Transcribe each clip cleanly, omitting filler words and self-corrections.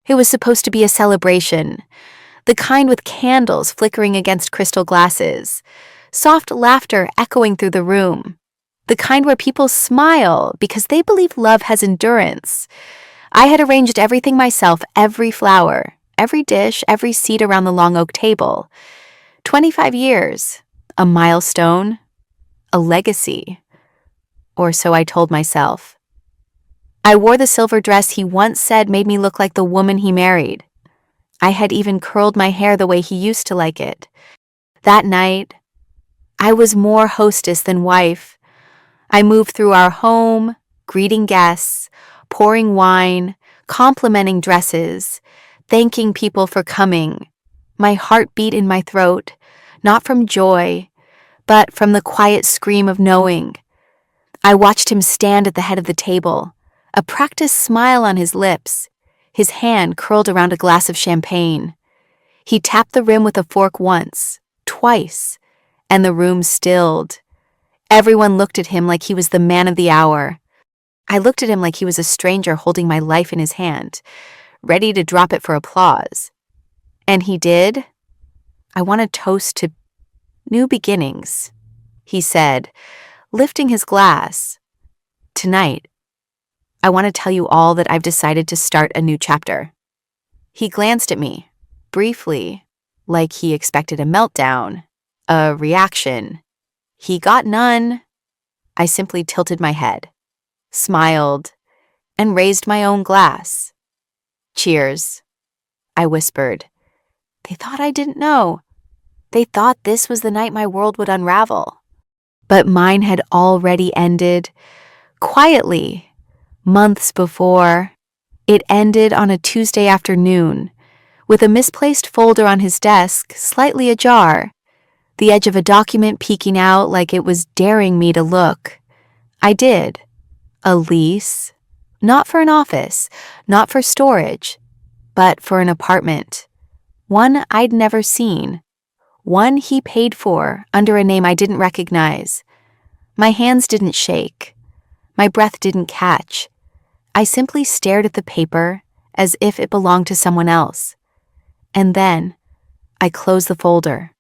It was supposed to be a celebration, the kind with candles flickering against crystal glasses, soft laughter echoing through the room, the kind where people smile because they believe love has endurance. I had arranged everything myself, every flower, every dish, every seat around the long oak table. 25 years, a milestone, a legacy, or so I told myself. I wore the silver dress he once said made me look like the woman he married. I had even curled my hair the way he used to like it. That night, I was more hostess than wife. I moved through our home, greeting guests, pouring wine, complimenting dresses, thanking people for coming. My heart beat in my throat, not from joy, but from the quiet scream of knowing. I watched him stand at the head of the table, a practiced smile on his lips, his hand curled around a glass of champagne. He tapped the rim with a fork once, twice, and the room stilled. Everyone looked at him like he was the man of the hour. I looked at him like he was a stranger holding my life in his hand, ready to drop it for applause. And he did. I want to toast to new beginnings, he said, lifting his glass. Tonight, I want to tell you all that I've decided to start a new chapter. He glanced at me, briefly, like he expected a meltdown, a reaction. He got none. I simply tilted my head, smiled, and raised my own glass. Cheers, I whispered. They thought I didn't know. They thought this was the night my world would unravel. But mine had already ended, quietly. Months before, it ended on a Tuesday afternoon, with a misplaced folder on his desk slightly ajar, the edge of a document peeking out like it was daring me to look. I did. A lease, not for an office, not for storage, but for an apartment. One I'd never seen. One he paid for under a name I didn't recognize. My hands didn't shake. My breath didn't catch. I simply stared at the paper as if it belonged to someone else. And then I closed the folder,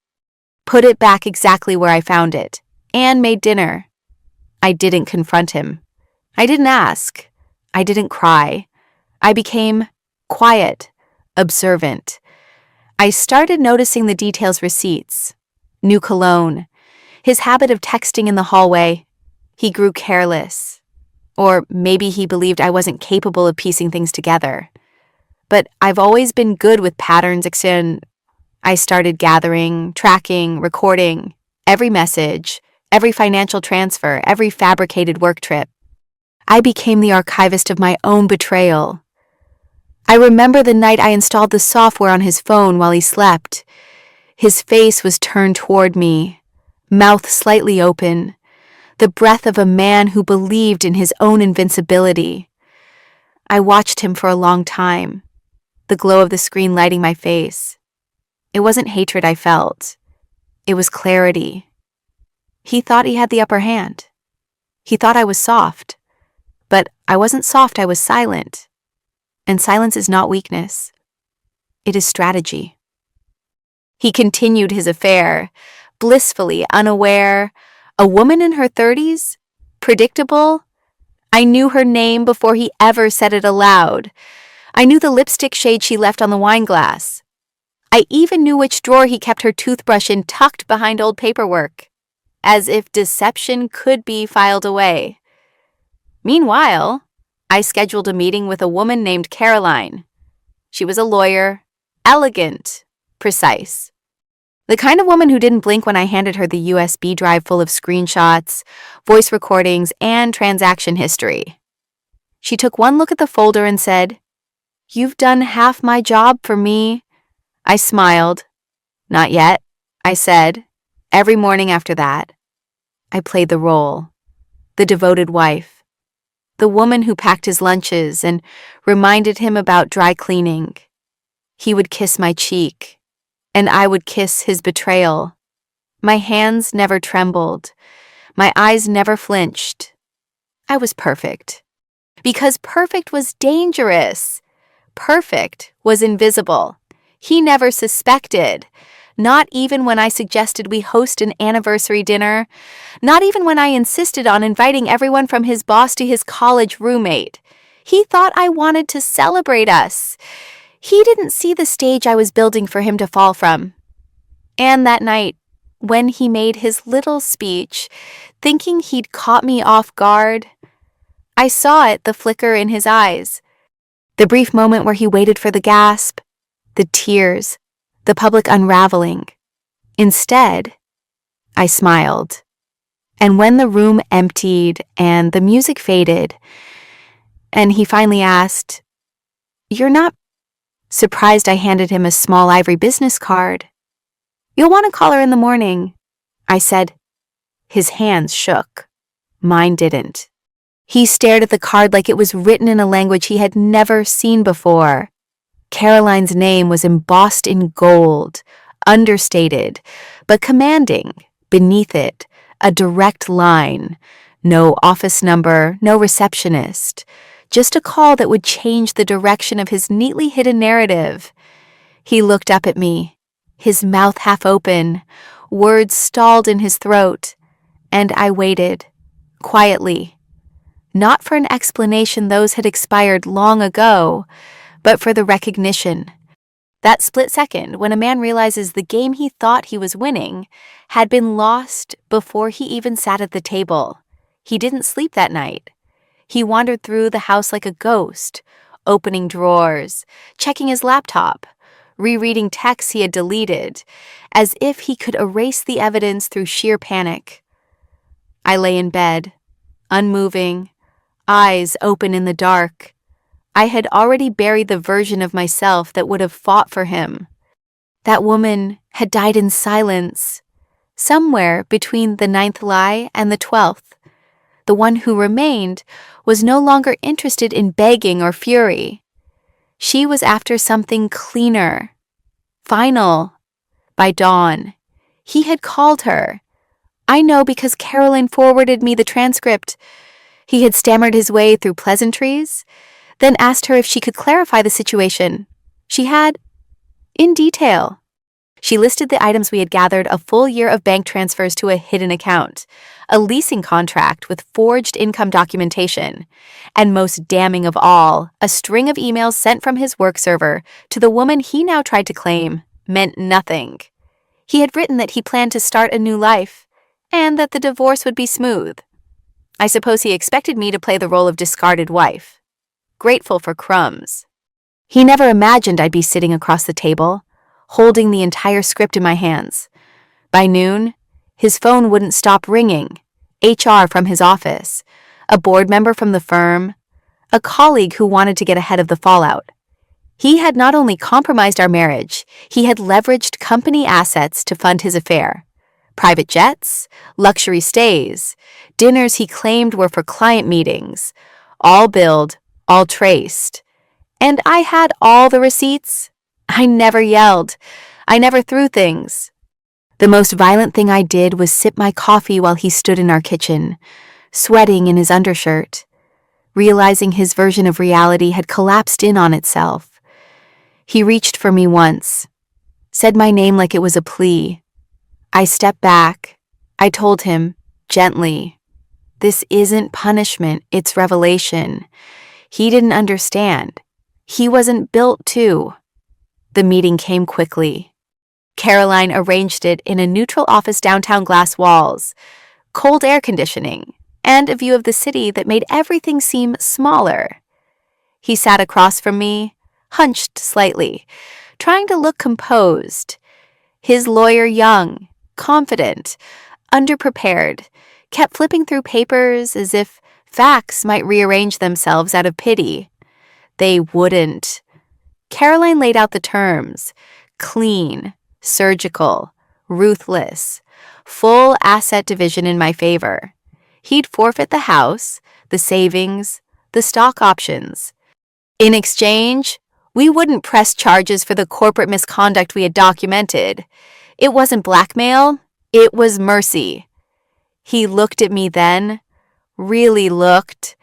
put it back exactly where I found it, and made dinner. I didn't confront him. I didn't ask. I didn't cry. I became quiet, observant. I started noticing the details: receipts, new cologne, his habit of texting in the hallway. He grew careless. Or maybe he believed I wasn't capable of piecing things together. But I've always been good with patterns. I started gathering, tracking, recording every message, every financial transfer, every fabricated work trip. I became the archivist of my own betrayal. I remember the night I installed the software on his phone while he slept. His face was turned toward me, mouth slightly open, the breath of a man who believed in his own invincibility. I watched him for a long time, the glow of the screen lighting my face. It wasn't hatred I felt. It was clarity. He thought he had the upper hand. He thought I was soft. But I wasn't soft, I was silent. And silence is not weakness. It is strategy. He continued his affair, blissfully unaware. A woman in her 30s? Predictable? I knew her name before he ever said it aloud. I knew the lipstick shade she left on the wine glass. I even knew which drawer he kept her toothbrush in, tucked behind old paperwork, as if deception could be filed away. Meanwhile, I scheduled a meeting with a woman named Caroline. She was a lawyer, elegant, precise. The kind of woman who didn't blink when I handed her the USB drive full of screenshots, voice recordings, and transaction history. She took one look at the folder and said, "You've done half my job for me." I smiled. "Not yet," I said. Every morning after that, I played the role, the devoted wife, the woman who packed his lunches and reminded him about dry cleaning. He would kiss my cheek, and I would kiss his betrayal. My hands never trembled. My eyes never flinched. I was perfect. Because perfect was dangerous. perfect was invisible. He never suspected. Not even when I suggested we host an anniversary dinner. Not even when I insisted on inviting everyone from his boss to his college roommate. He thought I wanted to celebrate us. He didn't see the stage I was building for him to fall from. And that night, when he made his little speech, thinking he'd caught me off guard, I saw it, the flicker in his eyes. The brief moment where he waited for the gasp, the tears, the public unraveling. Instead, I smiled. And when the room emptied and the music faded, and he finally asked, "You're not surprised?" I handed him a small ivory business card. "You'll want to call her in the morning," I said. His hands shook. Mine didn't. He stared at the card like it was written in a language he had never seen before. Caroline's name was embossed in gold, understated, but commanding. Beneath it, a direct line. No office number, no receptionist. Just a call that would change the direction of his neatly hidden narrative. He looked up at me, his mouth half open, words stalled in his throat, and I waited, quietly. Not for an explanation, those had expired long ago, but for the recognition. That split second when a man realizes the game he thought he was winning had been lost before he even sat at the table. He didn't sleep that night. He wandered through the house like a ghost, opening drawers, checking his laptop, rereading texts he had deleted, as if he could erase the evidence through sheer panic. I lay in bed, unmoving, eyes open in the dark. I had already buried the version of myself that would have fought for him. That woman had died in silence, somewhere between the 9th lie and the 12th. The one who remained was no longer interested in begging or fury. She was after something cleaner, final. By dawn, he had called her. I know because Caroline forwarded me the transcript. He had stammered his way through pleasantries, then asked her if she could clarify the situation. She had, in detail. She listed the items we had gathered: a full year of bank transfers to a hidden account, a leasing contract with forged income documentation, and most damning of all, a string of emails sent from his work server to the woman he now tried to claim meant nothing. He had written that he planned to start a new life, and that the divorce would be smooth. I suppose he expected me to play the role of discarded wife, grateful for crumbs. He never imagined I'd be sitting across the table, holding the entire script in my hands. By noon, his phone wouldn't stop ringing. HR from his office, a board member from the firm, a colleague who wanted to get ahead of the fallout. He had not only compromised our marriage, he had leveraged company assets to fund his affair. Private jets, luxury stays, dinners he claimed were for client meetings, all billed, all traced. And I had all the receipts. I never yelled. I never threw things. The most violent thing I did was sip my coffee while he stood in our kitchen, sweating in his undershirt, realizing his version of reality had collapsed in on itself. He reached for me once, said my name like it was a plea. I stepped back. I told him, gently, "This isn't punishment, it's revelation." He didn't understand. He wasn't built to. The meeting came quickly. Caroline arranged it in a neutral office, downtown, glass walls, cold air conditioning, and a view of the city that made everything seem smaller. He sat across from me, hunched slightly, trying to look composed. His lawyer young, confident, underprepared, kept flipping through papers as if facts might rearrange themselves out of pity. They wouldn't. Caroline laid out the terms: clean, surgical, ruthless, full asset division in my favor. He'd forfeit the house, the savings, the stock options. In exchange, we wouldn't press charges for the corporate misconduct we had documented. It wasn't blackmail, it was mercy. He looked at me then, really looked,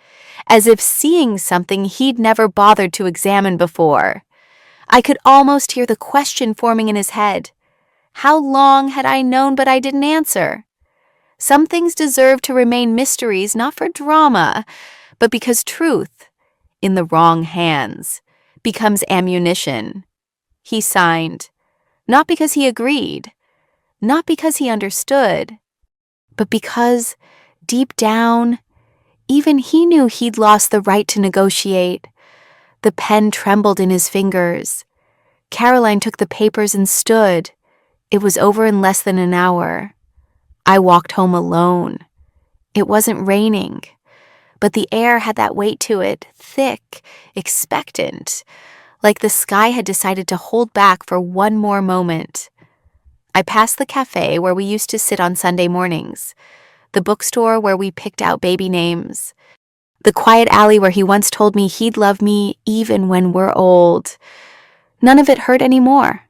as if seeing something he'd never bothered to examine before. I could almost hear the question forming in his head. How long had I known but I didn't answer? Some things deserve to remain mysteries, not for drama, but because truth, in the wrong hands, becomes ammunition. He signed, not because he agreed, not because he understood, but because, deep down, even he knew he'd lost the right to negotiate. The pen trembled in his fingers. Caroline took the papers and stood. It was over in less than an hour. I walked home alone. It wasn't raining, but the air had that weight to it, thick, expectant, like the sky had decided to hold back for one more moment. I passed the cafe where we used to sit on Sunday mornings, the bookstore where we picked out baby names, the quiet alley where he once told me he'd love me even when we're old. None of it hurt anymore,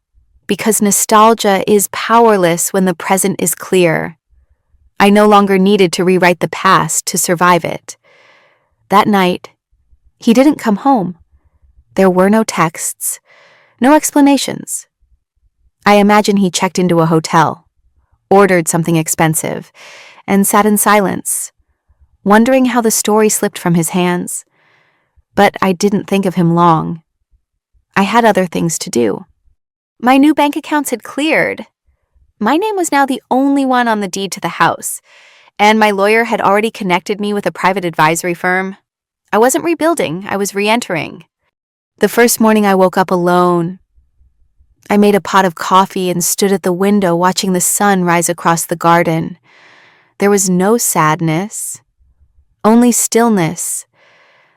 because nostalgia is powerless when the present is clear. I no longer needed to rewrite the past to survive it. That night, he didn't come home. There were no texts, no explanations. I imagine he checked into a hotel, ordered something expensive, and sat in silence, wondering how the story slipped from his hands. But I didn't think of him long. I had other things to do. My new bank accounts had cleared. My name was now the only one on the deed to the house, and my lawyer had already connected me with a private advisory firm. I wasn't rebuilding, I was re-entering. The first morning I woke up alone. I made a pot of coffee and stood at the window watching the sun rise across the garden. There was no sadness, only stillness.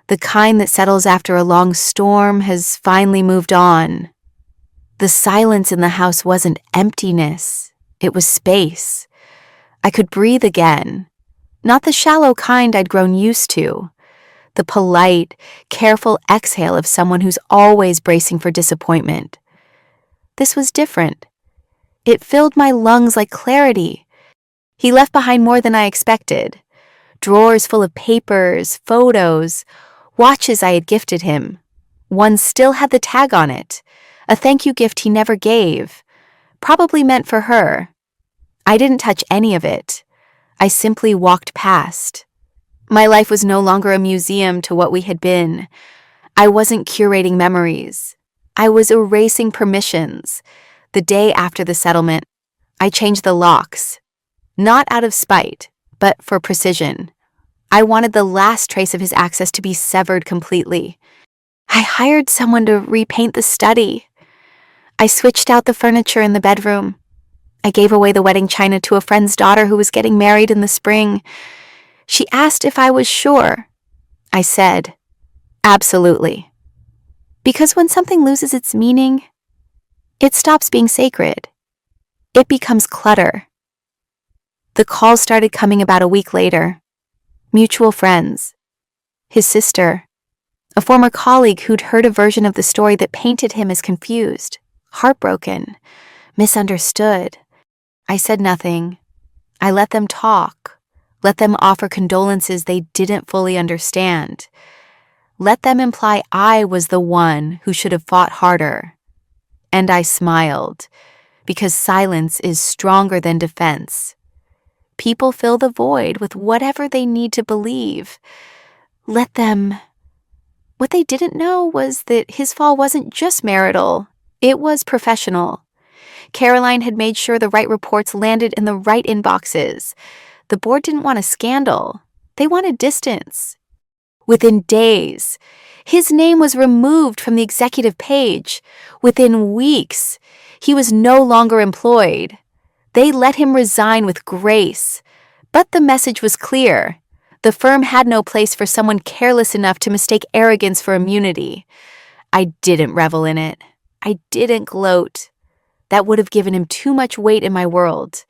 The kind that settles after a long storm has finally moved on. The silence in the house wasn't emptiness, it was space. I could breathe again, not the shallow kind I'd grown used to, the polite, careful exhale of someone who's always bracing for disappointment. This was different. It filled my lungs like clarity. He left behind more than I expected. Drawers full of papers, photos, watches I had gifted him. One still had the tag on it, a thank you gift he never gave, probably meant for her. I didn't touch any of it. I simply walked past. My life was no longer a museum to what we had been. I wasn't curating memories. I was erasing permissions. The day after the settlement, I changed the locks. Not out of spite, but for precision. I wanted the last trace of his access to be severed completely. I hired someone to repaint the study. I switched out the furniture in the bedroom. I gave away the wedding china to a friend's daughter who was getting married in the spring. She asked if I was sure. I said, absolutely. Because when something loses its meaning, it stops being sacred. It becomes clutter. The calls started coming about a week later. Mutual friends. His sister. A former colleague who'd heard a version of the story that painted him as confused, heartbroken, misunderstood. I said nothing. I let them talk. Let them offer condolences they didn't fully understand. Let them imply I was the one who should have fought harder. And I smiled, because silence is stronger than defense. People fill the void with whatever they need to believe. Let them. What they didn't know was that his fall wasn't just marital, it was professional. Caroline had made sure the right reports landed in the right inboxes. The board didn't want a scandal. They wanted distance. Within days, his name was removed from the executive page. Within weeks, he was no longer employed. They let him resign with grace. But the message was clear. The firm had no place for someone careless enough to mistake arrogance for immunity. I didn't revel in it. I didn't gloat. That would have given him too much weight in my world.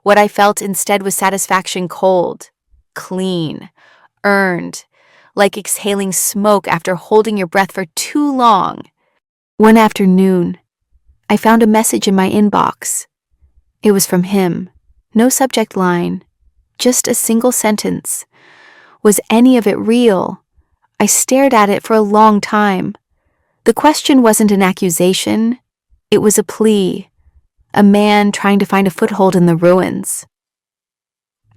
What I felt instead was satisfaction cold, clean, earned, like exhaling smoke after holding your breath for too long. One afternoon, I found a message in my inbox. It was from him. No subject line, just a single sentence. Was any of it real? I stared at it for a long time. The question wasn't an accusation. It was a plea. A man trying to find a foothold in the ruins.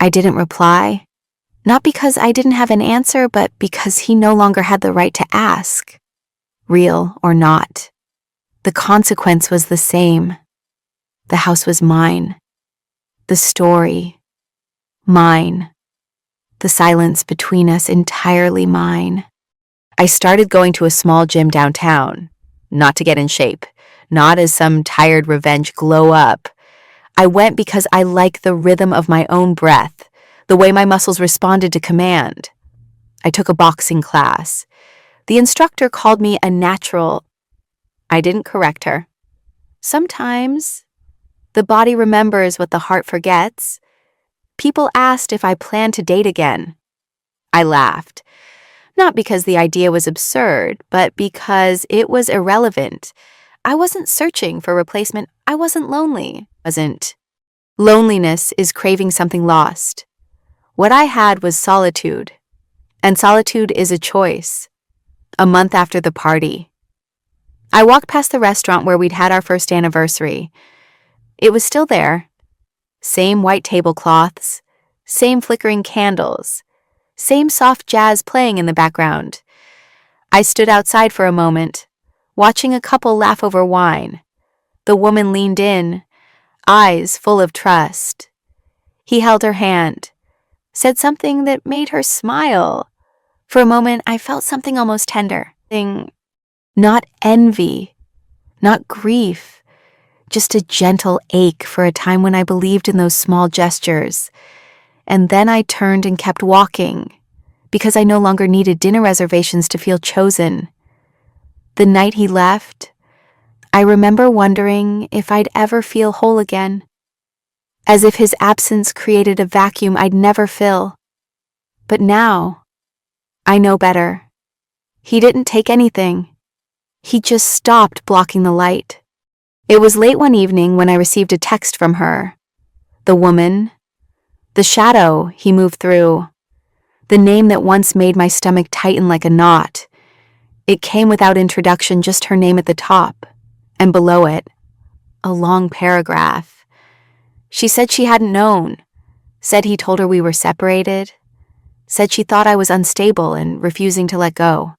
I didn't reply. Not because I didn't have an answer, but because he no longer had the right to ask. Real or not. The consequence was the same. The house was mine. The story. Mine. The silence between us entirely mine. I started going to a small gym downtown. Not to get in shape. Not as some tired revenge glow up. I went because I like the rhythm of my own breath, the way my muscles responded to command. I took a boxing class. The instructor called me a natural. I didn't correct her. Sometimes the body remembers what the heart forgets. People asked if I planned to date again. I laughed. Not because the idea was absurd, but because it was irrelevant. I wasn't searching for replacement. I wasn't lonely. Loneliness is craving something lost. What I had was solitude. And solitude is a choice. A month after the party. I walked past the restaurant where we'd had our first anniversary. It was still there. Same white tablecloths. Same flickering candles. Same soft jazz playing in the background. I stood outside for a moment, watching a couple laugh over wine. The woman leaned in, eyes full of trust. He held her hand, said something that made her smile. For a moment, I felt something almost tender. Not envy, not grief, just a gentle ache for a time when I believed in those small gestures. And then I turned and kept walking, because I no longer needed dinner reservations to feel chosen. The night he left, I remember wondering if I'd ever feel whole again, as if his absence created a vacuum I'd never fill. But now, I know better. He didn't take anything. He just stopped blocking the light. It was late one evening when I received a text from her. The woman, the shadow he moved through, the name that once made my stomach tighten like a knot. It came without introduction, just her name at the top, and below it, a long paragraph. She said she hadn't known, said he told her we were separated, said she thought I was unstable and refusing to let go.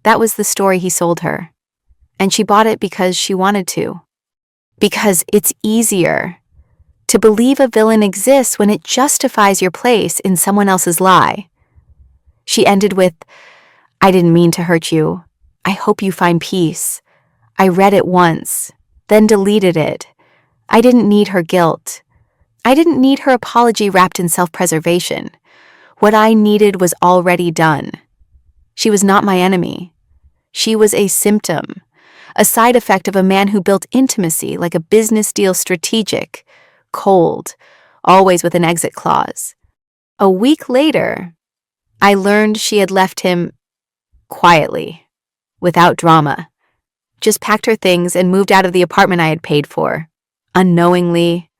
That was the story he sold her, and she bought it because she wanted to. Because it's easier to believe a villain exists when it justifies your place in someone else's lie. She ended with, "I didn't mean to hurt you. I hope you find peace. I read it once, then deleted it. I didn't need her guilt. I didn't need her apology wrapped in self-preservation. What I needed was already done." She was not my enemy. She was a symptom, a side effect of a man who built intimacy like a business deal, strategic, cold, always with an exit clause. A week later, I learned she had left him quietly, without drama, just packed her things and moved out of the apartment I had paid for, unknowingly,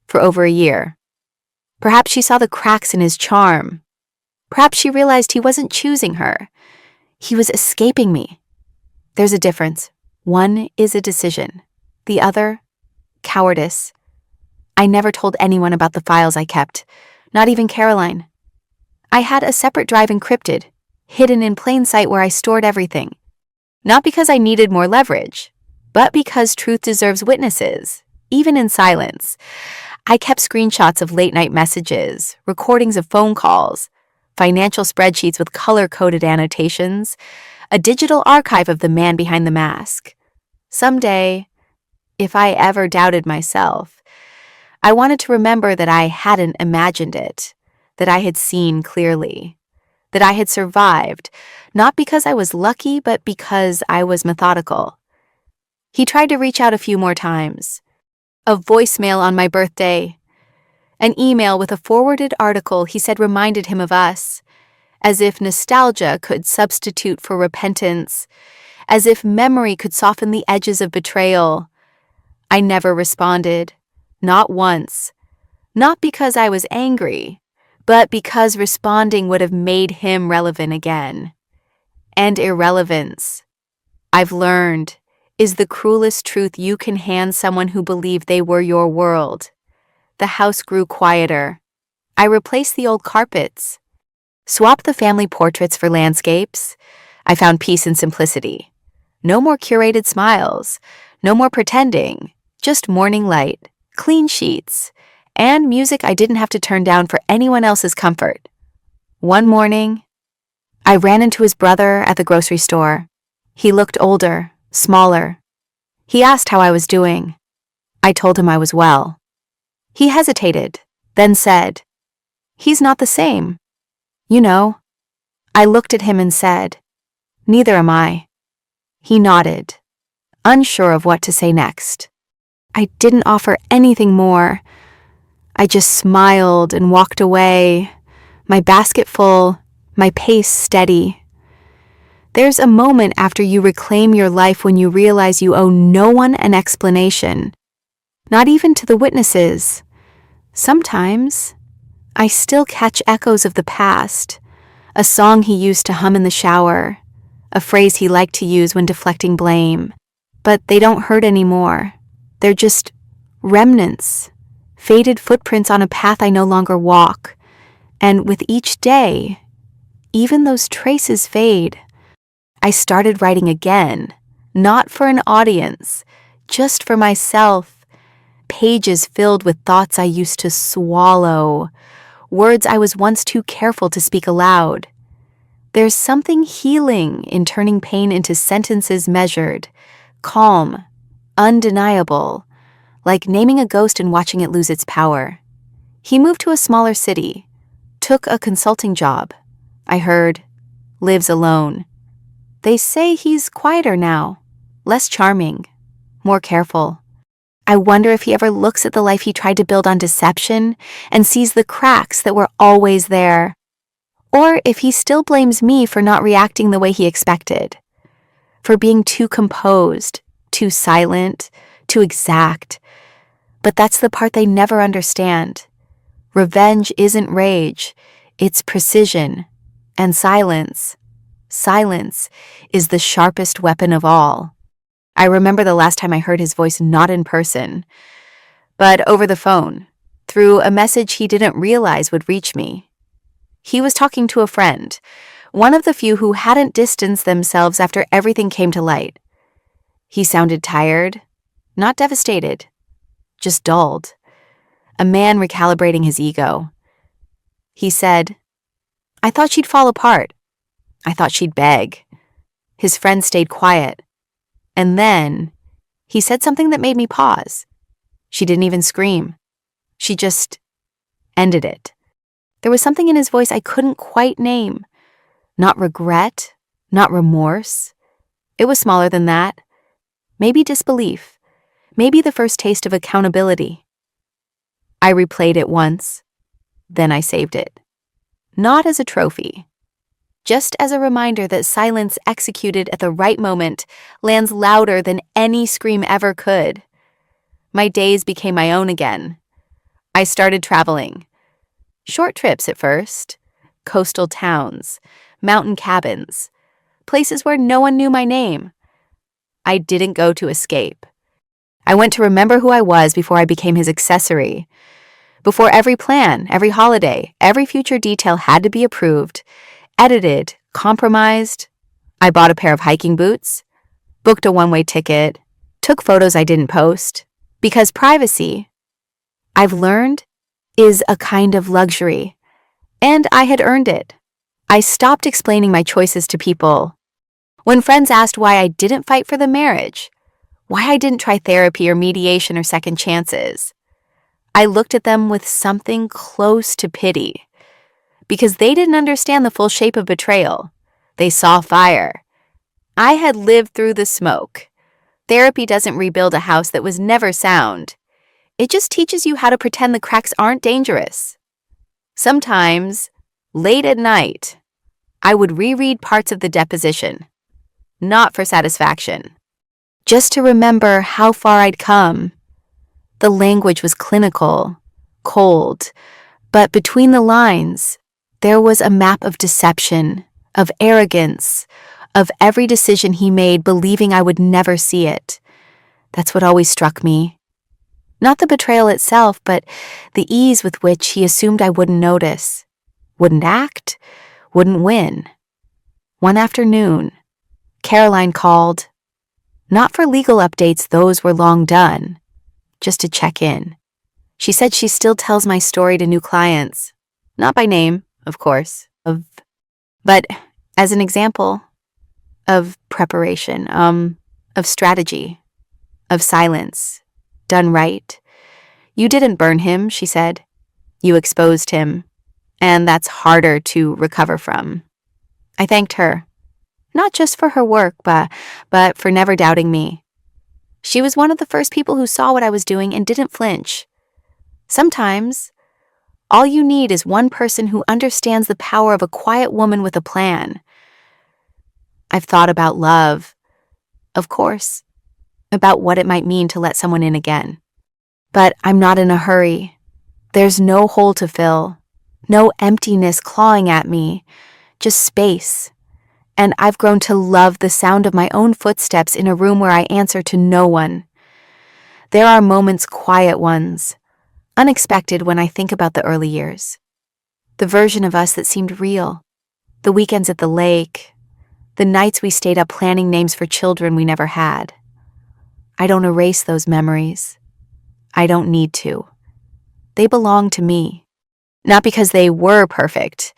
for over a year. Perhaps she saw the cracks in his charm. Perhaps she realized he wasn't choosing her. He was escaping me. There's a difference. One is a decision. The other, cowardice. I never told anyone about the files I kept, not even Caroline. I had a separate drive encrypted, hidden in plain sight where I stored everything. Not because I needed more leverage, but because truth deserves witnesses, even in silence. I kept screenshots of late-night messages, recordings of phone calls, financial spreadsheets with color-coded annotations, a digital archive of the man behind the mask. Someday, if I ever doubted myself, I wanted to remember that I hadn't imagined it, that I had seen clearly, that I had survived, not because I was lucky, but because I was methodical. He tried to reach out a few more times. A voicemail on my birthday, an email with a forwarded article he said reminded him of us, as if nostalgia could substitute for repentance, as if memory could soften the edges of betrayal. I never responded, not once, not because I was angry, but because responding would have made him relevant again. and irrelevance, I've learned, is the cruelest truth you can hand someone who believed they were your world. The house grew quieter. I replaced the old carpets, swapped the family portraits for landscapes. I found peace and simplicity. No more curated smiles, no more pretending, just morning light, clean sheets, and music I didn't have to turn down for anyone else's comfort. One morning, I ran into his brother at the grocery store. He looked older, smaller. He asked how I was doing. I told him I was well. He hesitated, then said, "He's not the same. You know." I looked at him and said, "Neither am I." He nodded, unsure of what to say next. I didn't offer anything more. I just smiled and walked away, my basket full, my pace steady. There's a moment after you reclaim your life when you realize you owe no one an explanation, not even to the witnesses. Sometimes, I still catch echoes of the past, a song he used to hum in the shower, a phrase he liked to use when deflecting blame, but they don't hurt anymore. They're just remnants, faded footprints on a path I no longer walk, and with each day, even those traces fade. I started writing again, not for an audience, just for myself. Pages filled with thoughts I used to swallow, words I was once too careful to speak aloud. There's something healing in turning pain into sentences measured, calm, undeniable, like naming a ghost and watching it lose its power. He moved to a smaller city, took a consulting job. I heard, lives alone. They say he's quieter now, less charming, more careful. I wonder if he ever looks at the life he tried to build on deception and sees the cracks that were always there. Or if he still blames me for not reacting the way he expected, for being too composed, too silent, too exact. But that's the part they never understand. Revenge isn't rage, it's precision. And silence is the sharpest weapon of all. I remember the last time I heard his voice not in person, but over the phone, through a message he didn't realize would reach me. He was talking to a friend, one of the few who hadn't distanced themselves after everything came to light. He sounded tired, not devastated, just dulled. A man recalibrating his ego. He said, "I thought she'd fall apart. I thought she'd beg." His friend stayed quiet. And then, he said something that made me pause. She didn't even scream. She just ended it. There was something in his voice I couldn't quite name. Not regret, not remorse. It was smaller than that. Maybe disbelief. Maybe the first taste of accountability. I replayed it once. Then I saved it. Not as a trophy. Just as a reminder that silence executed at the right moment lands louder than any scream ever could. My days became my own again. I started traveling. Short trips at first. Coastal towns, mountain cabins, places where no one knew my name. I didn't go to escape. I went to remember who I was before I became his accessory. Before every plan, every holiday, every future detail had to be approved, edited, compromised. I bought a pair of hiking boots, booked a one-way ticket, took photos I didn't post, because privacy, I've learned, is a kind of luxury, and I had earned it. I stopped explaining my choices to people. When friends asked why I didn't fight for the marriage, why I didn't try therapy or mediation or second chances, I looked at them with something close to pity. Because they didn't understand the full shape of betrayal. They saw fire. I had lived through the smoke. Therapy doesn't rebuild a house that was never sound. It just teaches you how to pretend the cracks aren't dangerous. Sometimes, late at night, I would reread parts of the deposition. Not for satisfaction. Just to remember how far I'd come. The language was clinical, cold, but between the lines, there was a map of deception, of arrogance, of every decision he made, believing I would never see it. That's what always struck me. Not the betrayal itself, but the ease with which he assumed I wouldn't notice, wouldn't act, wouldn't win. One afternoon, Caroline called. Not for legal updates, those were long done. Just to check in. She said she still tells my story to new clients. Not by name, of course, but as an example of preparation, of strategy, of silence, done right. You didn't burn him, she said. You exposed him, and that's harder to recover from. I thanked her, not just for her work, but for never doubting me. She was one of the first people who saw what I was doing and didn't flinch. Sometimes, all you need is one person who understands the power of a quiet woman with a plan. I've thought about love, of course, about what it might mean to let someone in again. But I'm not in a hurry. There's no hole to fill, no emptiness clawing at me, just space. And I've grown to love the sound of my own footsteps in a room where I answer to no one. There are moments, quiet ones, unexpected when I think about the early years. The version of us that seemed real. The weekends at the lake. The nights we stayed up planning names for children we never had. I don't erase those memories. I don't need to. They belong to me. Not because they were perfect,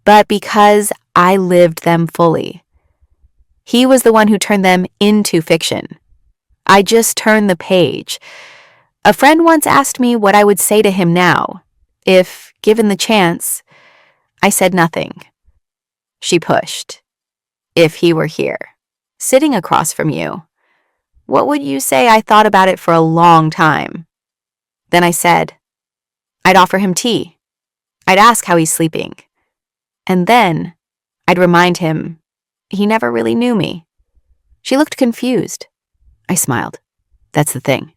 but because I lived them fully. He was the one who turned them into fiction. I just turned the page. A friend once asked me what I would say to him now, if, given the chance. I said nothing. She pushed. If he were here, sitting across from you, what would you say? I thought about it for a long time. Then I said, I'd offer him tea. I'd ask how he's sleeping. And then I'd remind him he never really knew me. She looked confused. I smiled. That's the thing.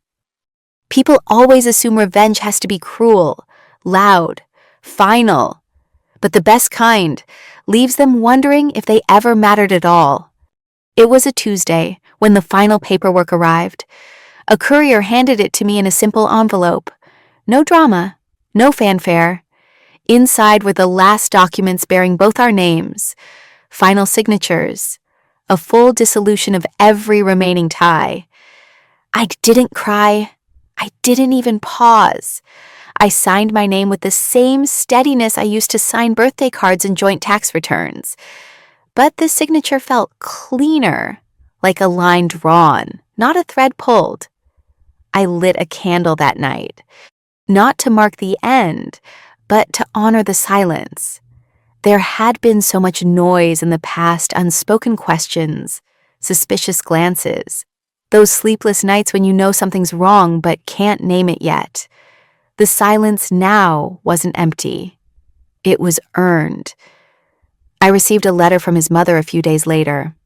People always assume revenge has to be cruel, loud, final. But the best kind leaves them wondering if they ever mattered at all. It was a Tuesday when the final paperwork arrived. A courier handed it to me in a simple envelope. No drama, no fanfare. Inside were the last documents bearing both our names, final signatures, a full dissolution of every remaining tie. I didn't cry. I didn't even pause. I signed my name with the same steadiness I used to sign birthday cards and joint tax returns. But the signature felt cleaner, like a line drawn, not a thread pulled. I lit a candle that night, not to mark the end, but to honor the silence. There had been so much noise in the past, unspoken questions, suspicious glances, those sleepless nights when you know something's wrong but can't name it yet. The silence now wasn't empty. It was earned. I received a letter from his mother a few days later.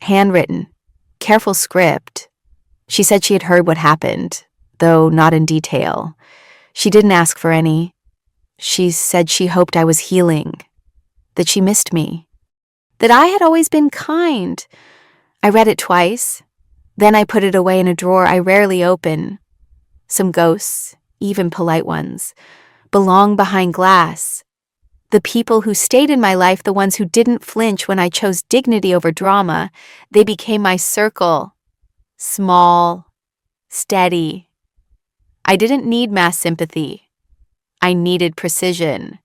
Handwritten, careful script. She said she had heard what happened, though not in detail. She didn't ask for any. She said she hoped I was healing, that she missed me, that I had always been kind. I read it twice. Then I put it away in a drawer I rarely open. Some ghosts, even polite ones, belong behind glass. The people who stayed in my life, the ones who didn't flinch when I chose dignity over drama, they became my circle. Small, steady. I didn't need mass sympathy. I needed precision.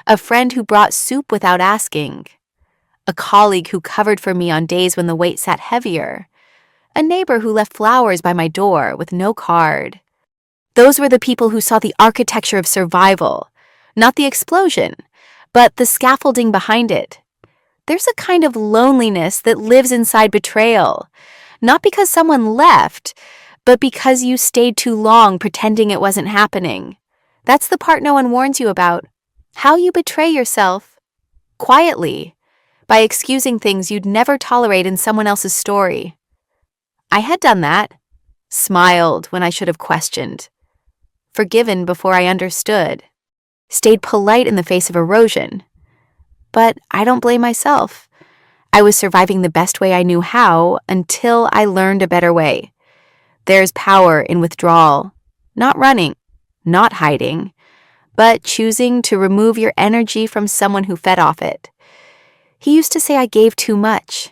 A friend who brought soup without asking. A colleague who covered for me on days when the weight sat heavier. A neighbor who left flowers by my door with no card. Those were the people who saw the architecture of survival, not the explosion, but the scaffolding behind it. There's a kind of loneliness that lives inside betrayal, not because someone left, but because you stayed too long pretending it wasn't happening. That's the part no one warns you about. How you betray yourself, quietly, by excusing things you'd never tolerate in someone else's story. I had done that, smiled when I should have questioned, forgiven before I understood, stayed polite in the face of erosion. But I don't blame myself. I was surviving the best way I knew how until I learned a better way. There's power in withdrawal, not running, not hiding, but choosing to remove your energy from someone who fed off it. He used to say I gave too much,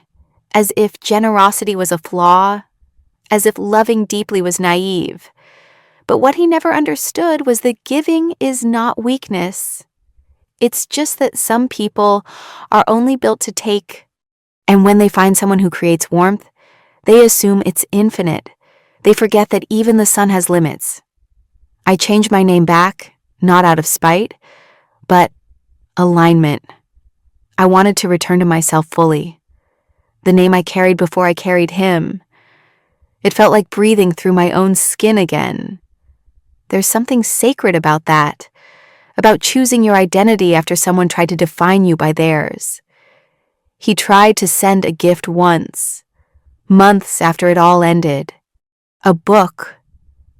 as if generosity was a flaw, as if loving deeply was naive. But what he never understood was that giving is not weakness. It's just that some people are only built to take, and when they find someone who creates warmth, they assume it's infinite. They forget that even the sun has limits. I changed my name back, not out of spite, but alignment. I wanted to return to myself fully. The name I carried before I carried him. It felt like breathing through my own skin again. There's something sacred about that, about choosing your identity after someone tried to define you by theirs. He tried to send a gift once, months after it all ended. A book,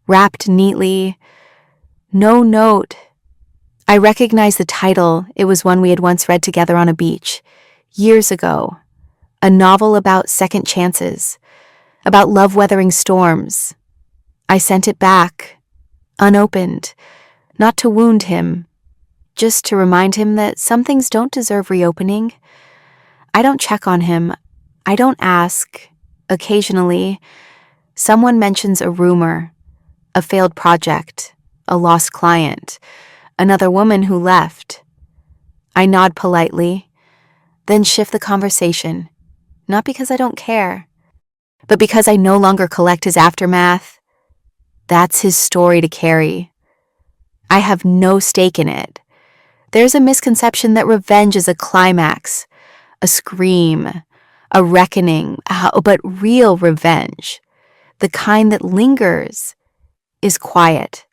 wrapped neatly, no note. I recognized the title. It was one we had once read together on a beach, years ago. A novel about second chances, about love weathering storms. I sent it back, unopened, not to wound him, just to remind him that some things don't deserve reopening. I don't check on him. I don't ask. Occasionally, someone mentions a rumor, a failed project, a lost client, another woman who left. I nod politely, then shift the conversation, not because I don't care, but because I no longer collect his aftermath. That's his story to carry. I have no stake in it. There's a misconception that revenge is a climax, a scream, a reckoning, but real revenge, the kind that lingers, is quiet.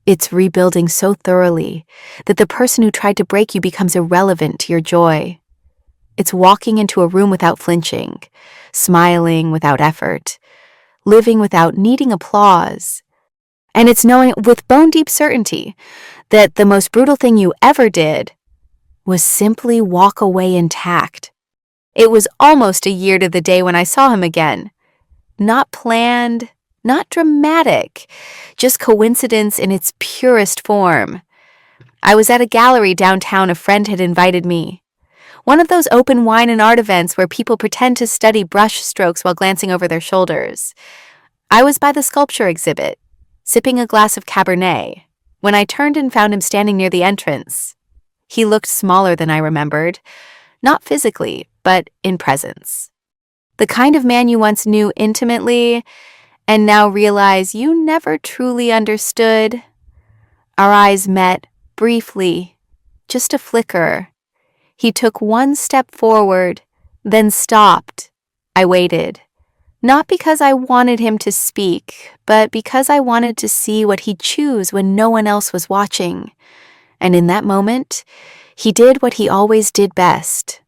It's rebuilding so thoroughly that the person who tried to break you becomes irrelevant to your joy. It's walking into a room without flinching, smiling without effort, living without needing applause. And it's knowing with bone-deep certainty that the most brutal thing you ever did was simply walk away intact. It was almost a year to the day when I saw him again. Not planned, not dramatic, just coincidence in its purest form. I was at a gallery downtown. A friend had invited me. One of those open wine and art events where people pretend to study brush strokes while glancing over their shoulders. I was by the sculpture exhibit, sipping a glass of Cabernet, when I turned and found him standing near the entrance. He looked smaller than I remembered, not physically, but in presence. The kind of man you once knew intimately and now realize you never truly understood. Our eyes met briefly, just a flicker. He took one step forward, then stopped. I waited. Not because I wanted him to speak, but because I wanted to see what he'd choose when no one else was watching. And in that moment, he did what he always did best.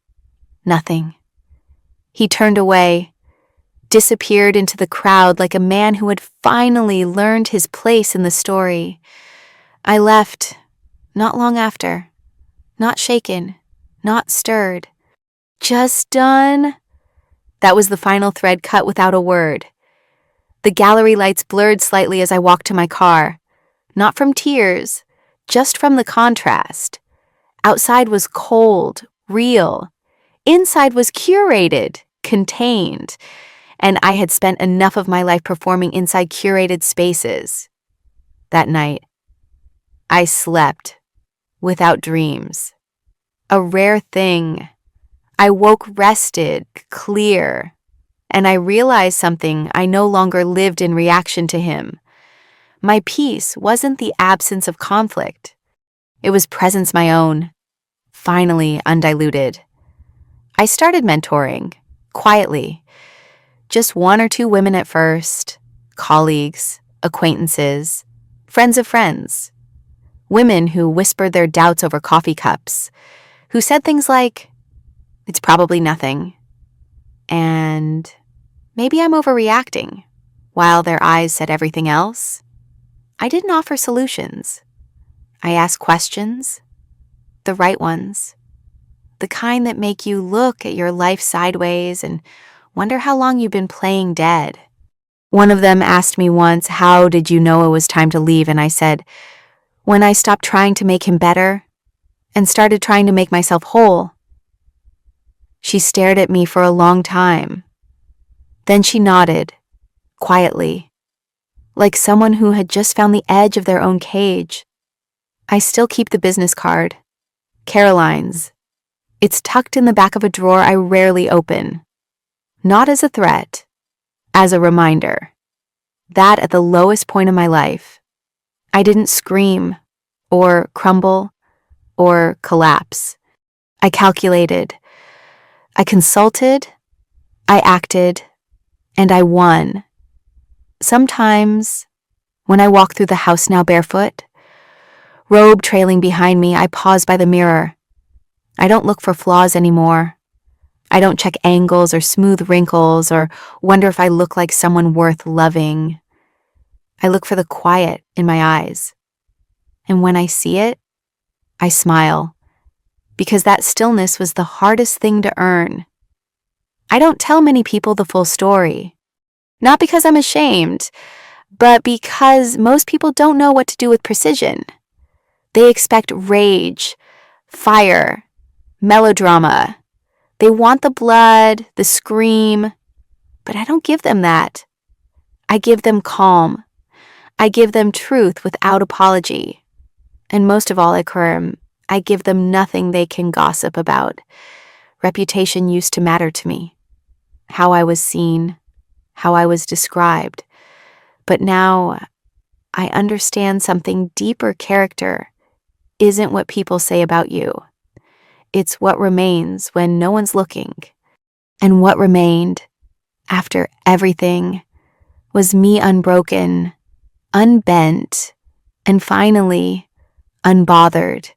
Nothing. He turned away, disappeared into the crowd like a man who had finally learned his place in the story. I left, not long after, not shaken, not stirred. Just done. That was the final thread cut without a word. The gallery lights blurred slightly as I walked to my car. Not from tears, just from the contrast. Outside was cold, real. Inside was curated, contained. And I had spent enough of my life performing inside curated spaces. That night, I slept without dreams. A rare thing. I woke rested, clear, and I realized something. I no longer lived in reaction to him. My peace wasn't the absence of conflict. It was presence my own, finally undiluted. I started mentoring, quietly. Just one or two women at first, colleagues, acquaintances, friends of friends. Women who whispered their doubts over coffee cups, who said things like, "It's probably nothing," and "Maybe I'm overreacting," while their eyes said everything else. I didn't offer solutions. I asked questions, the right ones. the kind that make you look at your life sideways and wonder how long you've been playing dead. One of them asked me once, how did you know it was time to leave? And I said, when I stopped trying to make him better and started trying to make myself whole. She stared at me for a long time. Then she nodded, quietly, like someone who had just found the edge of their own cage. I still keep the business card, Caroline's. It's tucked in the back of a drawer I rarely open. Not as a threat, as a reminder. That at the lowest point of my life, I didn't scream, or crumble, or collapse. I calculated. I consulted. I acted. And I won. Sometimes, when I walk through the house now barefoot, robe trailing behind me, I pause by the mirror. I don't look for flaws anymore. I don't check angles or smooth wrinkles or wonder if I look like someone worth loving. I look for the quiet in my eyes. And when I see it, I smile, because that stillness was the hardest thing to earn. I don't tell many people the full story. Not because I'm ashamed, but because most people don't know what to do with precision. They expect rage, fire, melodrama. They want the blood, the scream, but I don't give them that. I give them calm. I give them truth without apology. And most of all, I give them nothing they can gossip about. Reputation used to matter to me. How I was seen, how I was described. But now I understand something deeper. Character isn't what people say about you. It's what remains when no one's looking. And what remained, after everything, was me unbroken, unbent, and finally, unbothered.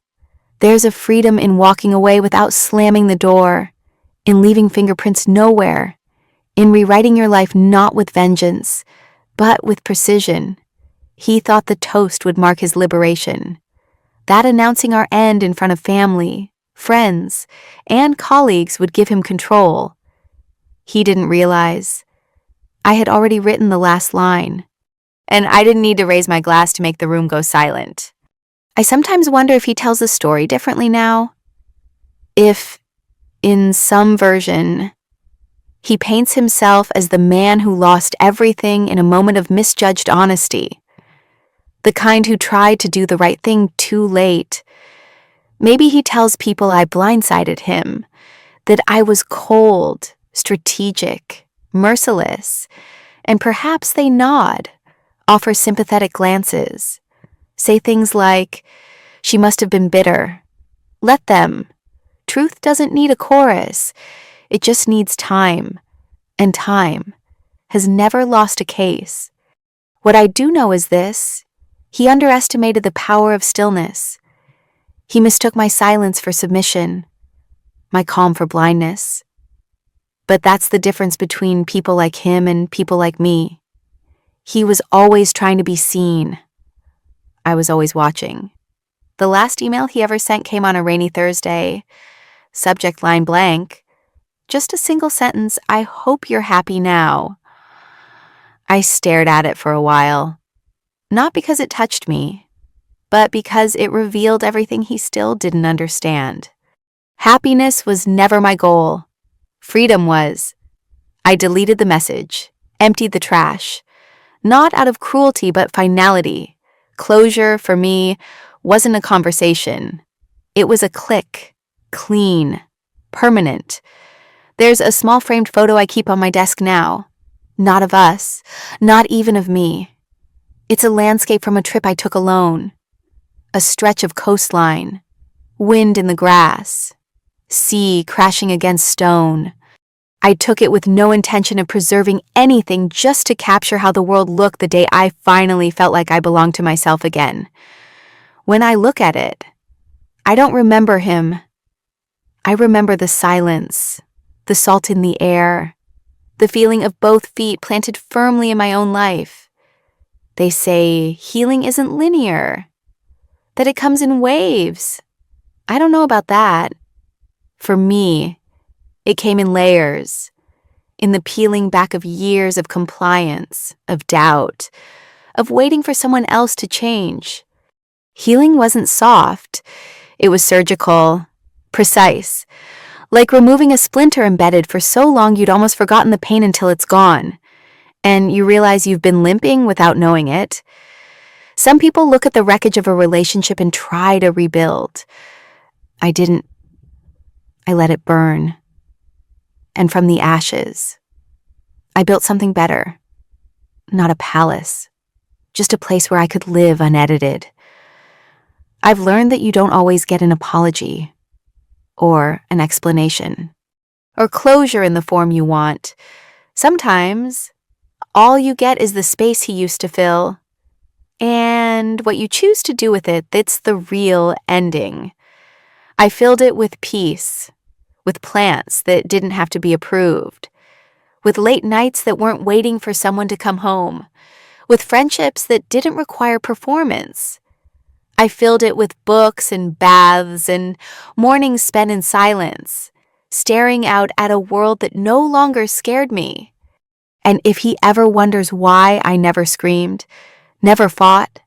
There's a freedom in walking away without slamming the door, in leaving fingerprints nowhere, in rewriting your life not with vengeance, but with precision. He thought the toast would mark his liberation, that announcing our end in front of family, friends, and colleagues would give him control. He didn't realize I had already written the last line, and I didn't need to raise my glass to make the room go silent. I sometimes wonder if he tells the story differently now. If, in some version, he paints himself as the man who lost everything in a moment of misjudged honesty, the kind who tried to do the right thing too late. Maybe he tells people I blindsided him, that I was cold, strategic, merciless, and perhaps they nod, offer sympathetic glances, say things like, she must have been bitter. Let them. Truth doesn't need a chorus. It just needs time, and time has never lost a case. What I do know is this: he underestimated the power of stillness. He mistook my silence for submission, my calm for blindness. But that's the difference between people like him and people like me. He was always trying to be seen. I was always watching. The last email he ever sent came on a rainy Thursday. Subject line blank. Just a single sentence, I hope you're happy now. I stared at it for a while. Not because it touched me, but because it revealed everything he still didn't understand. Happiness was never my goal. Freedom was. I deleted the message, emptied the trash. Not out of cruelty, but finality. Closure, for me, wasn't a conversation. It was a click. Clean. Permanent. There's a small framed photo I keep on my desk now. Not of us. Not even of me. It's a landscape from a trip I took alone. A stretch of coastline. Wind in the grass. Sea crashing against stone. I took it with no intention of preserving anything, just to capture how the world looked the day I finally felt like I belonged to myself again. When I look at it, I don't remember him. I remember the silence, the salt in the air, the feeling of both feet planted firmly in my own life. They say healing isn't linear, that it comes in waves. I don't know about that. For me, it came in layers, in the peeling back of years of compliance, of doubt, of waiting for someone else to change. Healing wasn't soft. It was surgical, precise, like removing a splinter embedded for so long you'd almost forgotten the pain until it's gone, and you realize you've been limping without knowing it. Some people look at the wreckage of a relationship and try to rebuild. I didn't. I let it burn. And from the ashes, I built something better. Not a palace, just a place where I could live unedited. I've learned that you don't always get an apology, or an explanation, or closure in the form you want. Sometimes, all you get is the space he used to fill, and what you choose to do with it, that's the real ending. I filled it with peace, with plants that didn't have to be approved, with late nights that weren't waiting for someone to come home, with friendships that didn't require performance. I filled it with books and baths and mornings spent in silence, staring out at a world that no longer scared me. And if he ever wonders why I never screamed, never fought,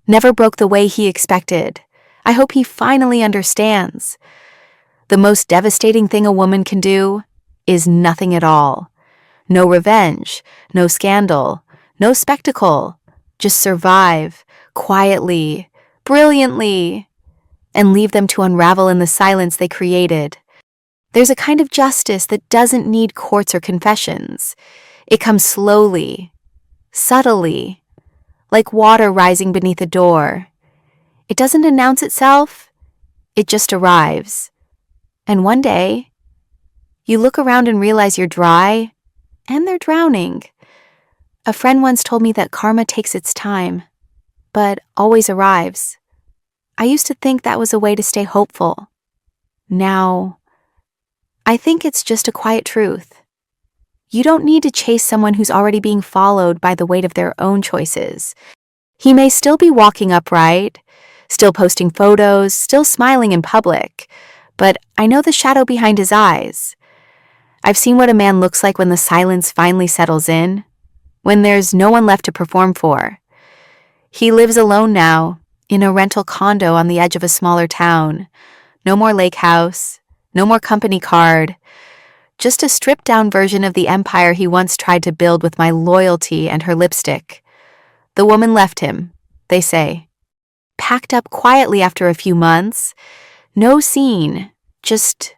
never broke the way he expected, I hope he finally understands. The most devastating thing a woman can do is nothing at all. No revenge, no scandal, no spectacle. Just survive, quietly, brilliantly, and leave them to unravel in the silence they created. There's a kind of justice that doesn't need courts or confessions. It comes slowly, subtly, like water rising beneath a door. It doesn't announce itself, it just arrives. And one day, you look around and realize you're dry, and they're drowning. A friend once told me that karma takes its time, but always arrives. I used to think that was a way to stay hopeful. Now, I think it's just a quiet truth. You don't need to chase someone who's already being followed by the weight of their own choices. He may still be walking upright, still posting photos, still smiling in public, but I know the shadow behind his eyes. I've seen what a man looks like when the silence finally settles in, when there's no one left to perform for. He lives alone now, in a rental condo on the edge of a smaller town. No more lake house, no more company card, just a stripped-down version of the empire he once tried to build with my loyalty and her lipstick. The woman left him, they say. Packed up quietly after a few months. No scene, just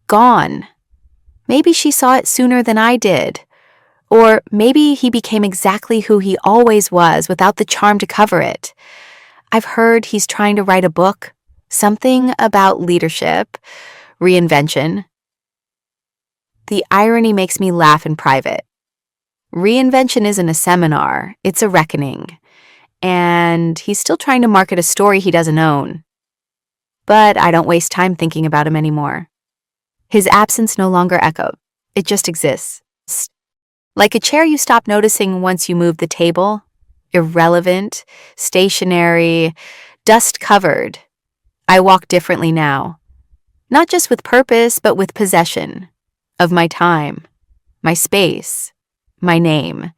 gone. Maybe she saw it sooner than I did. Or maybe he became exactly who he always was without the charm to cover it. I've heard he's trying to write a book, something about leadership, reinvention. The irony makes me laugh in private. Reinvention isn't a seminar, it's a reckoning. And he's still trying to market a story he doesn't own. But I don't waste time thinking about him anymore. His absence no longer echoes. It just exists. Like a chair you stop noticing once you move the table. Irrelevant, stationary, dust-covered. I walk differently now. Not just with purpose, but with possession. Of my time, my space, my name.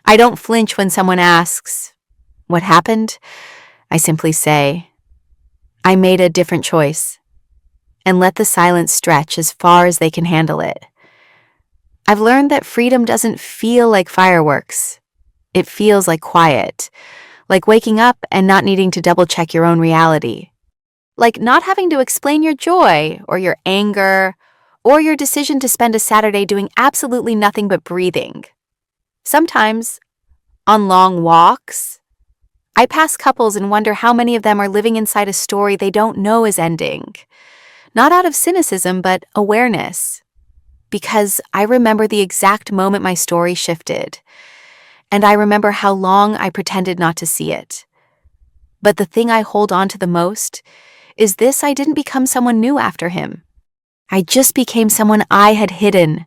I don't flinch when someone asks, "What happened?" I simply say, "I made a different choice," and let the silence stretch as far as they can handle it. I've learned that freedom doesn't feel like fireworks. It feels like quiet, like waking up and not needing to double-check your own reality, like not having to explain your joy or your anger or your decision to spend a Saturday doing absolutely nothing but breathing. Sometimes, on long walks, I pass couples and wonder how many of them are living inside a story they don't know is ending. Not out of cynicism, but awareness. Because I remember the exact moment my story shifted. And I remember how long I pretended not to see it. But the thing I hold on to the most is this: I didn't become someone new after him. I just became someone I had hidden,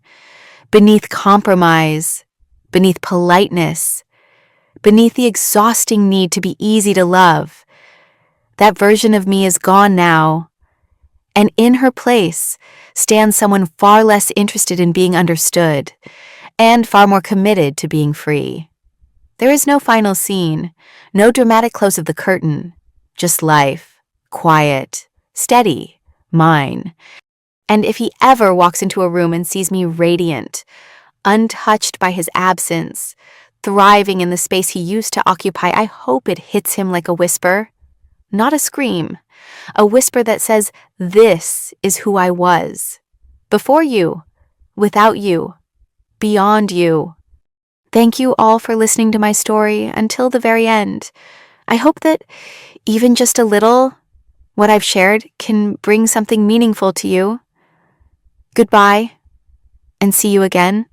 beneath compromise, beneath politeness, beneath the exhausting need to be easy to love. That version of me is gone now, and in her place stands someone far less interested in being understood and far more committed to being free. There is no final scene, no dramatic close of the curtain, just life, quiet, steady, mine. And if he ever walks into a room and sees me radiant, untouched by his absence, thriving in the space he used to occupy, I hope it hits him like a whisper, not a scream, a whisper that says, "This is who I was. Before you, without you, beyond you." Thank you all for listening to my story until the very end. I hope that even just a little, what I've shared can bring something meaningful to you. Goodbye, and see you again.